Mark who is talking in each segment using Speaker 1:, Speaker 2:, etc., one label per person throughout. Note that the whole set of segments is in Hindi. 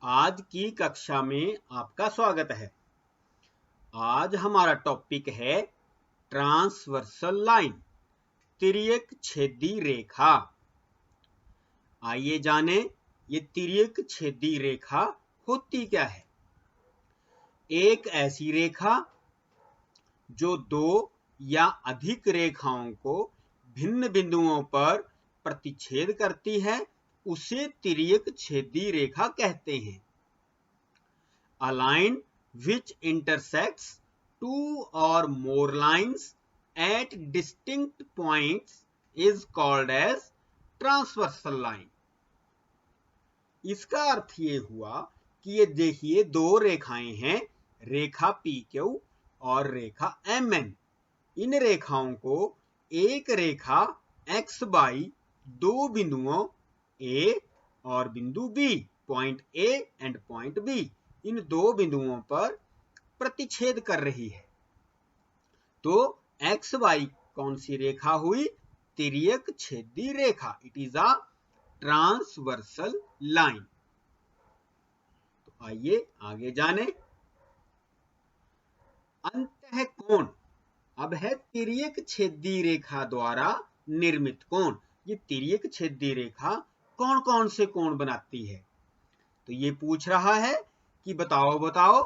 Speaker 1: आज की कक्षा में आपका स्वागत है। आज हमारा टॉपिक है ट्रांसवर्सल लाइन, तिर्यक छेदी रेखा। आइए जाने ये तिर्यक छेदी रेखा होती क्या है। एक ऐसी रेखा जो दो या अधिक रेखाओं को भिन्न बिंदुओं पर प्रतिच्छेद करती है उसे तिर्यक छेदी रेखा कहते हैं। A line which intersects two or more lines at distinct points is called as transversal line. इसका अर्थ ये हुआ कि ये देखिए दो रेखाएं हैं, रेखा PQ और रेखा MN। इन रेखाओं को एक रेखा X by दो बिंदुओं A और बिंदु B, point A and point B, इन दो बिंदुओं पर प्रतिच्छेद कर रही है। तो एक्स वाई कौन सी रेखा हुई? तिर्यक छेदी रेखा। It is a transversal line. तो आइए आगे जाने। अंतःकोण अब है तिर्यक छेदी रेखा द्वारा निर्मित कोण। ये तिर्यक छेदी रेखा कौन कौन से कोण बनाती है? तो ये पूछ रहा है कि बताओ बताओ,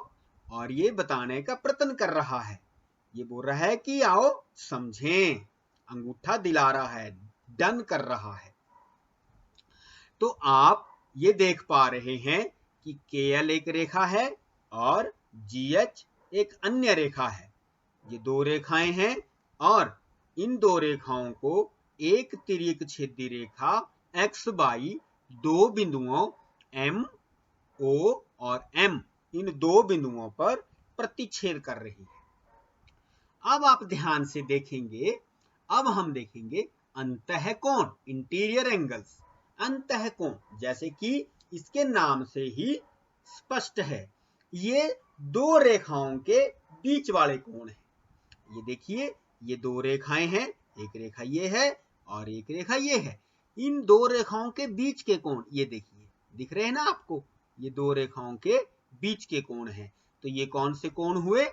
Speaker 1: और ये बताने का प्रयत्न कर रहा है। ये बोल रहा है कि आओ समझें, अंगूठा दिला रहा है, डन कर रहा है। तो आप ये देख पा रहे हैं कि KL एक रेखा है और GH एक अन्य रेखा है। ये दो रेखाएं हैं और इन दो रेखाओं को एक तिर्यक छेदी रेखा X बाई दो बिंदुओं M, O और M, इन दो बिंदुओं पर प्रतिच्छेद कर रही है। अब आप ध्यान से देखेंगे, अब हम देखेंगे अंतःकोण, इंटीरियर एंगल्स। अंतःकोण जैसे कि इसके नाम से ही स्पष्ट है, ये दो रेखाओं के बीच वाले कोण हैं। ये देखिए, ये दो रेखाएं हैं, एक रेखा ये है और एक रेखा ये है। इन दो रेखाओं के बीच के कोण ये देखिए, दिख रहे हैं ना आपको? ये दो रेखाओं के बीच के कोण हैं। तो ये कौन से कोण हुए?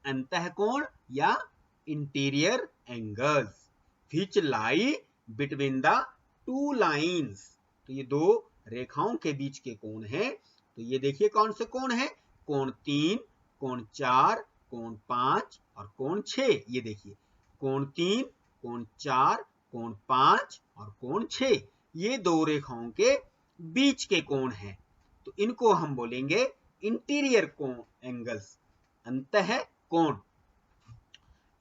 Speaker 1: अंतःकोण या interior angles which lie between the two lines. तो ये दो रेखाओं के बीच के कोण हैं। तो ये देखिए कौन से कोण हैं? कोण 3, कोण 4, कोण 5 और कोण 6। ये देखिए कोण 3, कोण 4, कोण 5 और कोण 6, ये दो रेखाओं के बीच के कोण हैं। तो इनको हम बोलेंगे इंटीरियर कोण एंगल्स, अंतःकोण।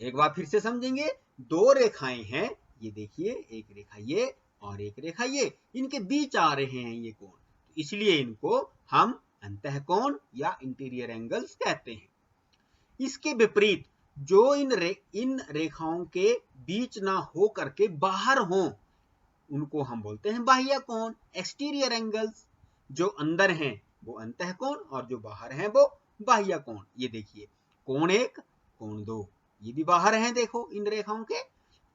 Speaker 1: एक बार फिर से समझेंगे। दो रेखाएं हैं, ये देखिए, एक रेखा ये और एक रेखा ये, इनके बीच आ रहे हैं ये कोण, इसलिए इनको हम अंतःकोण या इंटीरियर एंगल्स कहते हैं। इसके विपरीत जो इन रेखाओं के बीच ना हो करके बाहर हो, उनको हम बोलते हैं बाह्य कोण, एक्सटीरियर एंगल्स। जो अंदर हैं वो अंतःकोण और जो बाहर हैं वो बाह्य कोण। ये देखिए कोण 1, कोण 2, ये भी बाहर हैं, देखो इन रेखाओं के,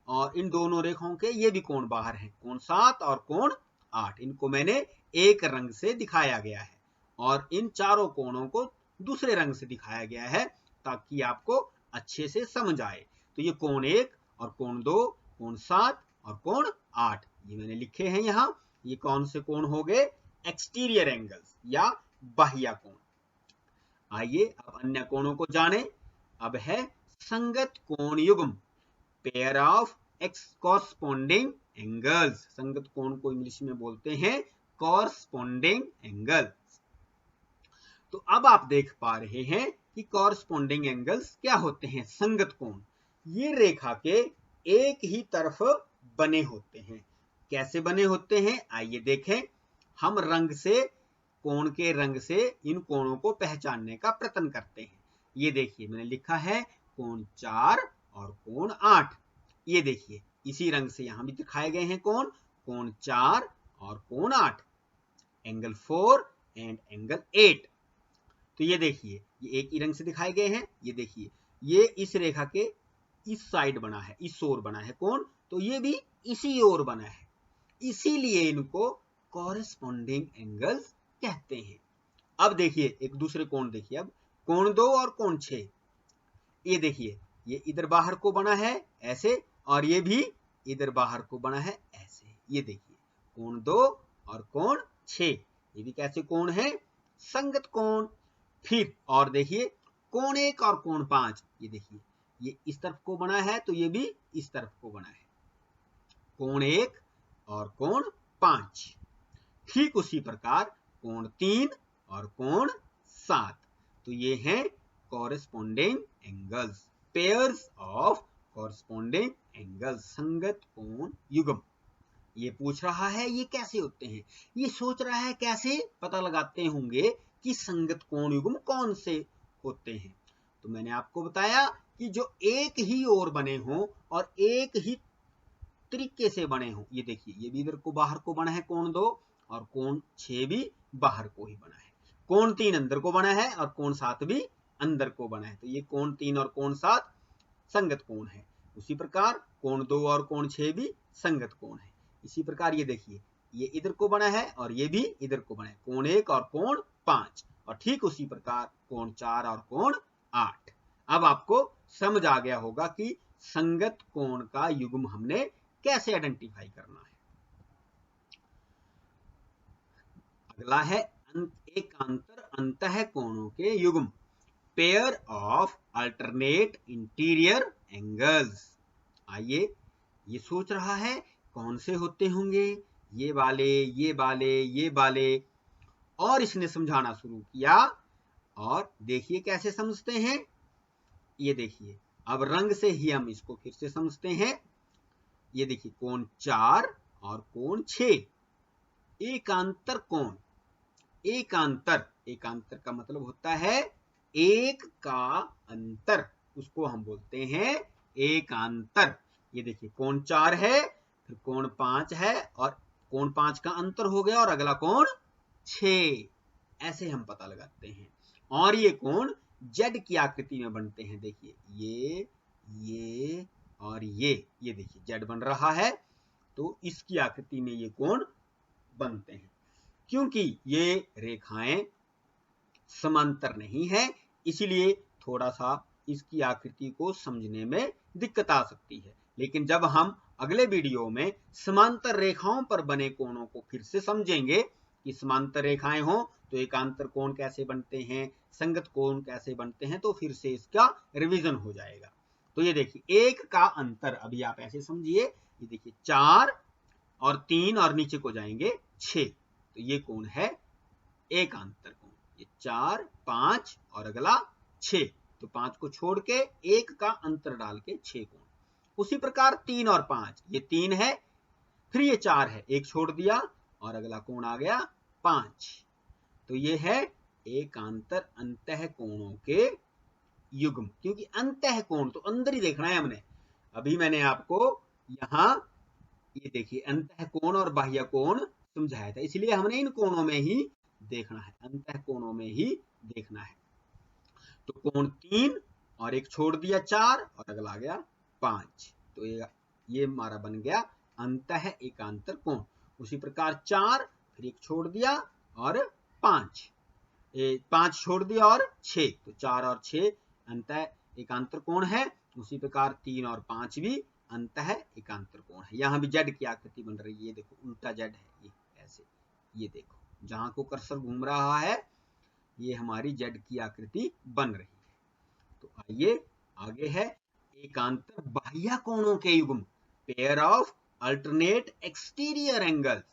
Speaker 1: और इन दोनों रेखाओं के ये भी कोण बाहर हैं, कोण 7 और कोण 8। इनको मैंने एक रंग से दिखाया गया है और इन चारों कोणों को दूसरे रंग से दिखाया गया है ताकि आपको अच्छे से समझ आए। तो ये कोण 1 और कोण 2, कोण 7 और कोण 8, ये मैंने लिखे हैं यहाँ। ये कौन से कोण हो गए? एक्सटीरियर एंगल्स या बाह्य कोण। आइए अब अन्य कोणों को जानें। अब है संगत कोण युग्म, पेयर ऑफ कॉरस्पॉन्डिंग एंगल्स। संगत कोण को इंग्लिश में बोलते हैं कॉरस्पॉन्डिंग एंगल्स। तो अब आप देख पा रहे हैं कि कॉरस्पॉन्डिंग एंगल्स क्या होते हैं। संगत कोण ये रेखा के एक ही तरफ बने होते हैं। कैसे बने होते हैं? आइए देखें। हम रंग से, कोण के रंग से इन कोणों को पहचानने का प्रयत्न करते हैं। ये देखिए मैंने लिखा है कोण 4 और कोण 8। ये देखिए इसी रंग से यहां भी दिखाए गए हैं कोण, कोण 4 और कोण 8, एंगल 4 एंड एंगल 8। तो ये देखिए ये एक ही रंग से दिखाए गए हैं। ये देखिए ये इस रेखा के इस साइड बना है, इस ओर बना है कोण, तो ये भी इसी ओर बना है, इसीलिए इनको कॉरेस्पॉन्डिंग एंगल्स कहते हैं। अब देखिए एक दूसरे कोण देखिए, अब कोण 2 और कोण 6, ये देखिए ये इधर बाहर को बना है ऐसे और ये भी इधर बाहर को बना है ऐसे। ये देखिए कोण 2 और कोण 6, ये भी कैसे कोण है? संगत कोण। फिर और देखिए कोण 1 और कोण 5, ये देखिए ये इस तरफ को बना है तो ये भी इस तरफ को बना है, कोण 1 और कोण 5। ठीक उसी प्रकार कोण 3 और कोण 7, तो ये हैं corresponding angles, pairs of corresponding angles, संगत कोण युग्म। ये पूछ रहा है ये कैसे होते हैं, ये सोच रहा है कैसे पता लगाते होंगे कि संगत कोण युग्म कौन से होते हैं। तो मैंने आपको बताया कि जो एक ही ओर बने हों और एक ही तरीके से बने हों, ये देखिए ये भी इधर को बाहर को बना है कोण 2 और कोण 6 भी बाहर को ही बना है, कोण 3 अंदर को बना है और कोण 7 भी अंदर को बना है, तो ये कोण 3 और कोण 7 संगत कोण है। उसी प्रकार कोण 2 और कोण 6 भी संगत कोण है। इसी प्रकार ये देखिए ये इधर को बना है और ये भी इधर को बना है, कोण 1 और कोण 5, और ठीक उसी प्रकार कोण 4 और कोण 8। अब आपको समझ आ गया होगा कि संगत कोण का युग्म हमने कैसे आइडेंटिफाई करना है। अगला है एकांतर अंतः कोणों के युग्म, pair of alternate interior angles. आइए ये सोच रहा है कौन से होते होंगे, ये वाले, ये वाले, ये वाले, और इसने समझाना शुरू किया। और देखिए कैसे समझते हैं, ये देखिए अब रंग से ही हम इसको फिर से समझते हैं। ये देखिए कोण 4 और कोण 6, एकांतर कोण। एकांतर, एकांतर का मतलब होता है एक का अंतर, उसको हम बोलते हैं एकांतर। ये देखिए कोण 4 है, फिर कोण 5 है और कोण 5 का अंतर हो गया और अगला कोण 6, ऐसे हम पता लगाते हैं। और ये कोण जेड की आकृति में बनते हैं, देखिए ये और ये देखिए जेड बन रहा है, तो इसकी आकृति में ये कोण बनते हैं। क्योंकि ये रेखाएं समांतर नहीं है, इसलिए थोड़ा सा इसकी आकृति को समझने में दिक्कत आ सकती है। लेकिन जब हम अगले वीडियो में समांतर रेखाओं पर बने कोणों को फिर से समझेंगे कि समांतर रेखाएं हो तो एकांतर कोण कैसे बनते हैं, संगत कोण कैसे बनते हैं, तो फिर से इसका रिवीजन हो जाएगा। तो ये देखिए एक का अंतर, अभी आप ऐसे समझिए, ये देखिए 4 और 3 और नीचे को जाएंगे 6, तो ये कोण है एकांतर कोण। ये 4, 5 और अगला 6, तो 5 को छोड़ के एक का अंतर डाल के 6 कोण। उसी प्रकार 3 और 5, ये 3 है, फिर ये 4 है, एक छोड़ दिया और अगला कोण आ गया 5, तो ये है एकांतर अंतः कोणों के युग्म। क्योंकि अंतः कोण तो अंदर ही देखना है हमने, अभी मैंने आपको यहां ये देखिए अंतः कोण और बाह्य कोण समझाया था, इसलिए हमने इन कोणों में ही देखना है, अंतः कोणों में ही देखना है। तो कोण 3 और एक छोड़ दिया 4 और अगला आ गया 5, तो ये हमारा बन गया अंतः एकांतर कोण। उसी प्रकार 4 फिर एक छोड़ दिया और 5 छोड़ दिया और 6, तो 4 और 6 अंतः एकांतर कोण है। उसी प्रकार 3 और 5 भी अंतः एकांतर कोण है। यहाँ भी जेड की आकृति बन रही है, ये देखो उल्टा जेड है, ये ऐसे, ये देखो जहां को कर्सर घूम रहा है ये हमारी जेड की आकृति बन रही है। तो आइए आगे है एकांतर बाह्य कोणों के युग्म, pair of alternate exterior angles.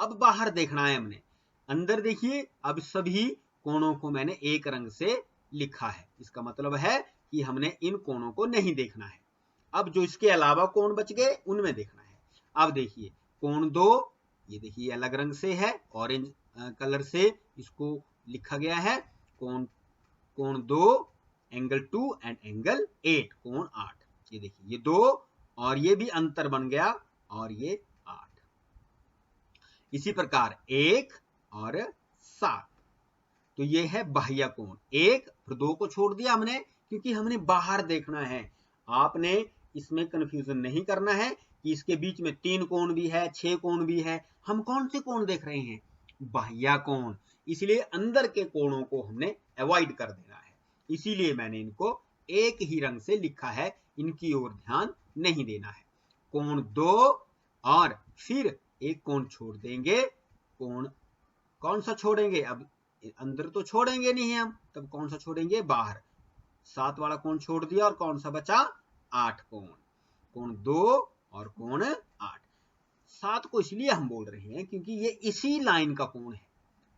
Speaker 1: अब बाहर देखना है हमने, अंदर देखिए अब सभी कोणों को मैंने एक रंग से लिखा है, इसका मतलब है कि हमने इन कोणों को नहीं देखना है। अब जो इसके अलावा कोण बच गए उनमें देखना है। अब देखिए कोण 2, ये देखिए अलग रंग से है, ऑरेंज कलर से इसको लिखा गया है, कोण 2 एंगल 2 एंड एंगल 8, कोण 8, ये देखिए ये 2 और ये भी अंतर बन गया और ये 8। इसी प्रकार 1 और 7, तो ये है बाह्य कोण। 1 फिर 2 को छोड़ दिया हमने क्योंकि हमने बाहर देखना है। आपने इसमें कंफ्यूजन नहीं करना है कि इसके बीच में 3 कोण भी है, 6 कोण भी है, हम कौन से कोण देख रहे हैं, बाह्य कोण। इसलिए अंदर के कोणों को हमने अवॉइड कर देना है, इसीलिए मैंने इनको एक ही रंग से लिखा है, इनकी ओर ध्यान नहीं देना है। कोण 2 और फिर एक कोण छोड़ देंगे। कोण कौन सा छोड़ेंगे? अब अंदर तो छोड़ेंगे नहीं हम, तब कौन सा छोड़ेंगे? बाहर। 7 वाला कोण छोड़ दिया और कौन सा बचा? 8 कोण। कोण 2 और कोण 8। 7 को इसलिए हम बोल रहे हैं क्योंकि ये इसी लाइन का कोण है,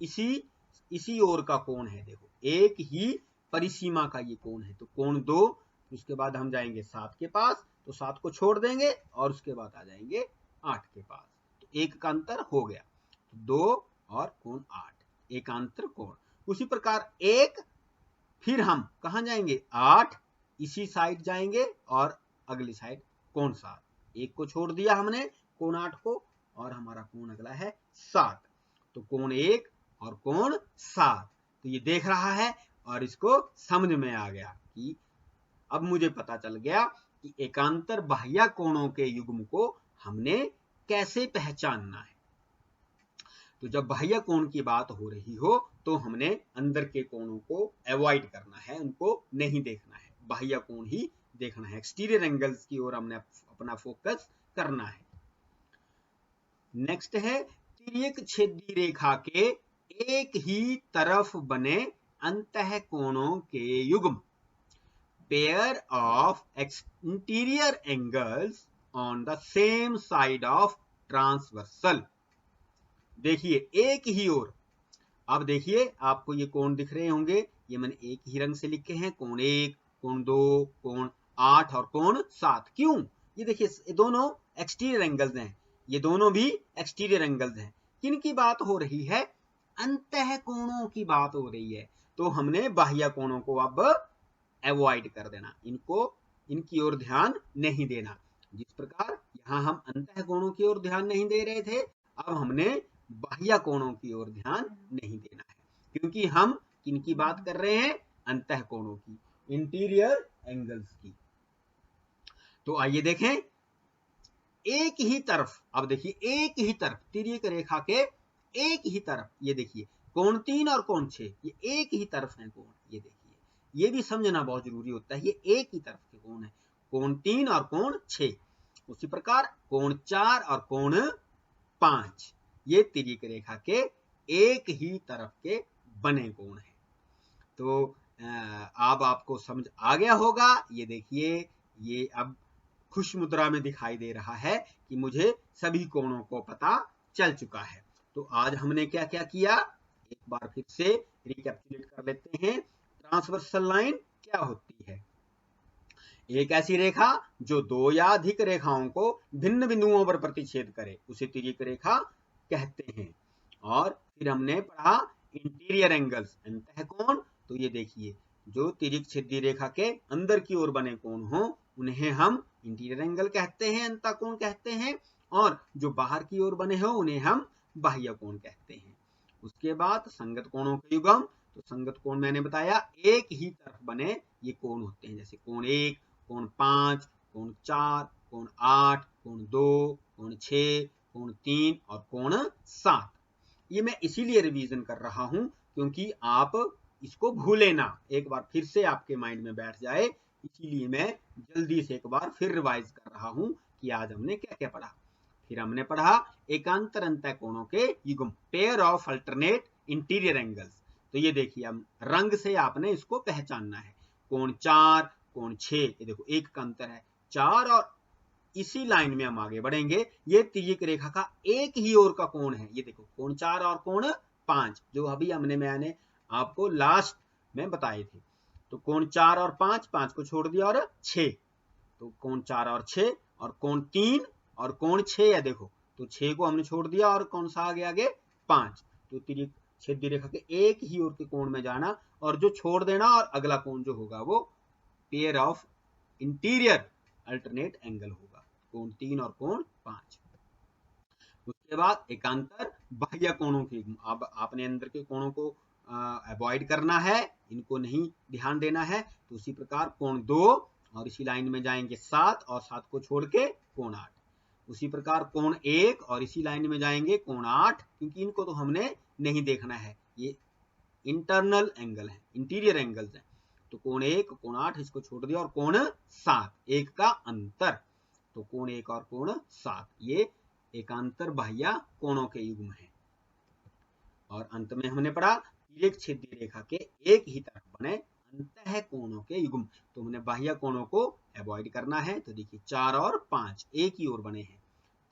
Speaker 1: इसी ओर का कोण है। देखो एक ही परिसीमा का ये कोण है। तो कोण 2, उसके बाद हम जाएंगे 7 के पास, तो 7 को छोड़ देंगे और उसके बाद आ जाएंगे 8 के पास, तो एक का अंतर हो गया। तो 2 और कोण 8 एकांतर कोण। उसी प्रकार एक, फिर हम कहां जाएंगे? 8, इसी साइड जाएंगे और अगली साइड कोण 7। एक को छोड़ दिया हमने कोण 8 को, और हमारा कोण अगला है 7। तो कोण 1 और कोण 7। तो ये देख रहा है और इसको समझ में आ गया कि अब मुझे पता चल गया कि एकांतर बाह्य कोणों के युग्म को हमने कैसे पहचानना है। तो जब बाह्य कोण की बात हो रही हो तो हमने अंदर के कोणों को अवॉइड करना है, उनको नहीं देखना है, बाह्य कोण ही देखना है। एक्सटीरियर एंगल्स की ओर हमने अपना फोकस करना है। नेक्स्ट है तिर्यक छेदी रेखा के एक ही तरफ बने अंतः कोणों के युग्म। Pair of interior angles on the same side of transversal. देखिए एक ही ओर, अब देखिए आपको ये कोण दिख रहे होंगे, ये मैंने एक ही रंग से लिखे हैं, कोण 1, कोण 2, कोण 8 और कोण 7। क्यों? ये देखिए ये दोनों एक्सटीरियर एंगल्स हैं, ये दोनों भी एक्सटीरियर एंगल्स हैं। किनकी बात हो रही है? अंतः कोणों की बात हो रही है। तो हमने बाह्य कोणों को अब अवॉइड कर देना, इनकी ओर ध्यान नहीं देना। जिस प्रकार यहां हम अंतः कोणों की ओर ध्यान नहीं दे रहे थे, अब हमने बाह्य कोणों की ओर ध्यान नहीं देना है, क्योंकि हम किनकी बात कर रहे हैं? अंतः कोणों की, इंटीरियर एंगल्स की। तो आइए देखें एक ही तरफ, अब देखिए एक ही तरफ तिर्यक रेखा के एक ही तरफ, ये देखिए कोण 3 और कोण 6, ये एक ही तरफ है कोण। ये देखिए ये भी समझना बहुत जरूरी होता है, ये एक ही तरफ के कोण है, कोण 3 और कोण 6। उसी प्रकार कोण 4 और कोण 5, ये तिर्यक रेखा के एक ही तरफ के बने कोण है। तो अब आपको समझ आ गया होगा। ये देखिए ये अब खुश मुद्रा में दिखाई दे रहा है कि मुझे सभी कोणों को पता चल चुका है। तो आज हमने क्या क्या किया, एक बार फिर से रिकैपिचुलेट कर लेते हैं। ट्रांसवर्सल लाइन क्या होती है? एक ऐसी रेखा जो दो या अधिक रेखाओं को भिन्न बिंदुओं पर प्रतिच्छेद करे, उसे तिर्यक रेखा कहते हैं। और फिर हमने पढ़ा इंटीरियर एंगल्स, अंतः कोण। तो ये देखिए जो तिर्यक छेदी रेखा के अंदर की ओर बने कोण हो उन्हें हम इंटीरियर एंगल कहते हैं, अंतः कोण कहते हैं, और जो बाहर की ओर बने हो उन्हें हम बाह्य कोण कहते हैं। उसके बाद संगत कोणों के युग्म, तो संगत कोण मैंने बताया एक ही तरफ बने ये कोण होते हैं, जैसे कोण 1, कोण 5, कोण 4, कोण 8, कोण 2, कोण 6, कोण 3 और कोण 7। ये मैं इसीलिए रिवीजन कर रहा हूं क्योंकि आप इसको भूले ना, एक बार फिर से आपके माइंड में बैठ जाए, इसीलिए मैं जल्दी से एक बार फिर रिवाइज कर रहा हूं कि आज हमने क्या क्या पढ़ा। फिर हमने पढ़ा एकांतर अंतः कोणों के युग्म, pair of alternate interior angles. तो ये देखिए अब रंग से आपने इसको पहचानना है। कोण 4, कोण 6, ये देखो एक का अंतर है 4, और इसी लाइन में हम आगे बढ़ेंगे। ये तिर्यक रेखा का एक ही ओर का कोण है, ये देखो कोण 4 और कोण 5, जो अभी मैंने आपको लास्ट में बताए थे। तो कोण 4 और 5, 5 को छोड़ दिया और 6, तो कोण 4 और 6, और कोण 3 और कोण 6 है, देखो तो 6 को हमने छोड़ दिया और कौन सा आ गया आगे? 5। तो तिर्यक छेदी रेखा के एक ही ओर के कोण में जाना और जो छोड़ देना, और अगला कोण जो होगा वो pair of interior alternate angle होगा, कोण 3 और कोण 5। उसके बाद एकांतर बाह्य कोणों की, अब आपने अंदर के कोणों को अवॉइड करना है, इनको नहीं ध्यान देना है। तो उसी प्रकार कोण 2 और इसी लाइन में जाएंगे 7, और 7 को छोड़ के कोण 8। उसी प्रकार कोण 1 और इसी लाइन में जाएंगे कोण 8, क्योंकि इनको तो हमने नहीं देखना है, ये इंटरनल एंगल है, इंटीरियर एंगल्स है। तो कोण 1, कोण 8 इसको छोड़ दिया और कोण 7, एक का अंतर, तो कोण 1 और कोण 7 ये एकांतर बाह्य कोणों के युग्म है। और अंत में हमने पढ़ा तिर्यक छेदी रेखा के एक ही तरफ बने अंतः कोणों के युग्म, तो हमने बाह्य कोणों को अवॉइड करना है। तो देखिए 4 और 5 एक ही ओर बने हैं,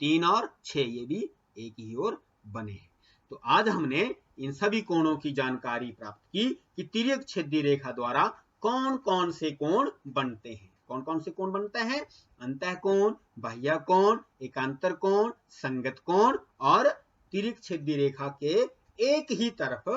Speaker 1: 3 और 6 ये भी एक ही ओर बने हैं। तो आज हमने इन सभी कोणों की जानकारी प्राप्त की कि तिर्यक छेदी रेखा द्वारा कौन कौन से कोण बनते हैं। कौन कौन से कोण बनते हैं? अंतः कोण, बाह्य कोण, एकांतर कोण, संगत कोण और तिर्यक छेदी रेखा के एक ही तरफ